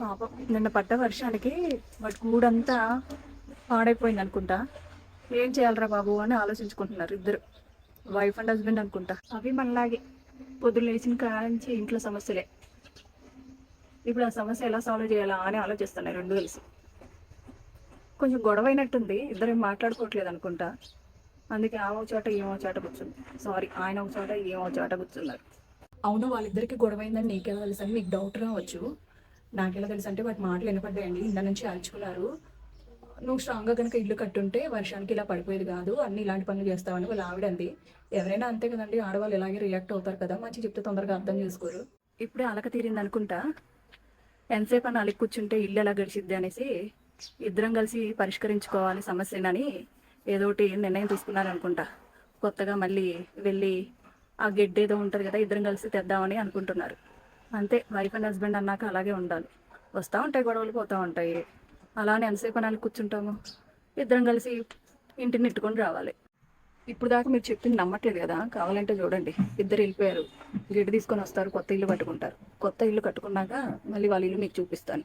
పాపం నిన్న పడ్డ వర్షానికి వాటి గూడంతా పాడైపోయింది అనుకుంటా. ఏం చేయాలరా బాబు అని ఆలోచించుకుంటున్నారు ఇద్దరు, వైఫ్ అండ్ హస్బెండ్ అనుకుంటా. అవి మనలాగే పొద్దున్న లేచిన కాంచి ఇంట్లో సమస్యలే. ఇప్పుడు ఆ సమస్య ఎలా సాల్వ్ చేయాలా అని ఆలోచిస్తున్నాయి రెండు కలిసి. కొంచెం గొడవ అయినట్టుంది, ఇద్దరు ఏం మాట్లాడుకోవట్లేదు అనుకుంటా. అందుకే ఆమె చోట ఏమో చోట కూర్చుంది. సారీ, ఆయన ఒక చోట ఏమో చోట కూర్చున్నారు. అవును, వాళ్ళిద్దరికి గొడవ అయిందని నీకెలా తెలుసు అని మీకు డౌట్ రావచ్చు. నాకెలా తెలుసు అంటే వాటి మాటలు వినపడ్డాయండి. ఇందా నుంచి అరుచుకున్నారు. నువ్వు స్ట్రాంగ్గా కనుక ఇల్లు కట్టుంటే వర్షానికి ఇలా పడిపోయేది కాదు, అన్ని ఇలాంటి పనులు చేస్తావని వాళ్ళ ఆవిడంది. ఎవరైనా అంతే కదండి, ఆడవాళ్ళు ఇలాగే రియాక్ట్ అవుతారు కదా, మంచి చెప్తే తొందరగా అర్థం చేసుకోరు. ఇప్పుడే అలక తీరింది అనుకుంటా. ఎంతసేపు అని అలిగి కూర్చుంటే ఇల్లు ఎలా గడిచిద్ది అనేసి ఇద్దరం కలిసి పరిష్కరించుకోవాలి సమస్యనని ఏదోటి నిర్ణయం తీసుకున్నారు అనుకుంటా. కొత్తగా మళ్ళీ వెళ్ళి ఆ గెడ్డ ఏదో ఉంటుంది కదా, ఇద్దరం కలిసి తెద్దామని అనుకుంటున్నారు. అంతే, వైఫ్ అండ్ హస్బెండ్ అన్నాక అలాగే ఉండాలి. వస్తూ ఉంటాయి గొడవలు, పోతూ ఉంటాయి. అలానే ఎంతసేపు అని కూర్చుంటాము. ఇద్దరం కలిసి ఇంటిని నెట్టుకొని రావాలి. ఇప్పుడు దాకా మీరు చెప్పింది నమ్మట్లేదు కదా, కావాలంటే చూడండి. ఇద్దరు వెళ్ళిపోయారు, గిడ్డ తీసుకొని వస్తారు, కొత్త ఇల్లు కట్టుకుంటారు. కొత్త ఇల్లు కట్టుకున్నాక మళ్ళీ వాళ్ళ ఇల్లు మీకు చూపిస్తాను.